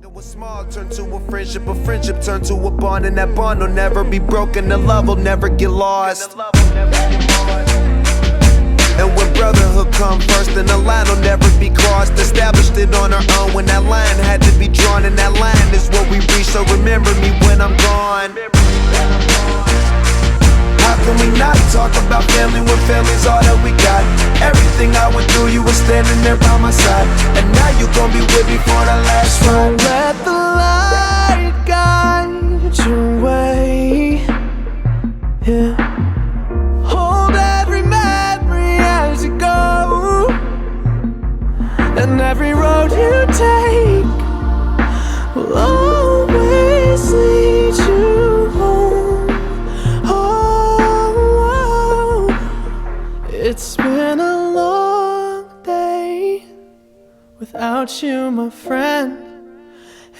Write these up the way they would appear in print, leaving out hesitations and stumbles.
It was small, turned to a friendship turned to a bond, and that bond will never be broken, the love will never get lost. And when brotherhood come first, then the line will never be crossed. Established it on our own when that line had to be drawn, and that line is what we reach, so remember me when I'm gone. How can we not talk about family when family's all that we got? Everything I went through, you were standing there by my side, and now you gon' be with me for the last ride. Don't let the light guide your way, yeah. Hold every memory as you go, and every road you take will always lead you home. It's been a long day without you, my friend,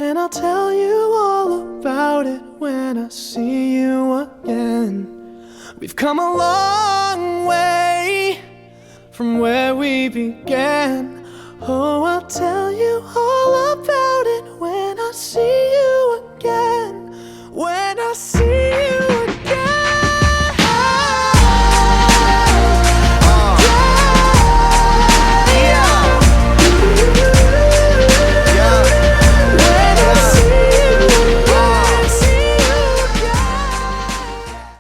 and I'll tell you all about it when I see you again. We've come a long way from where we began. Oh, I'll tell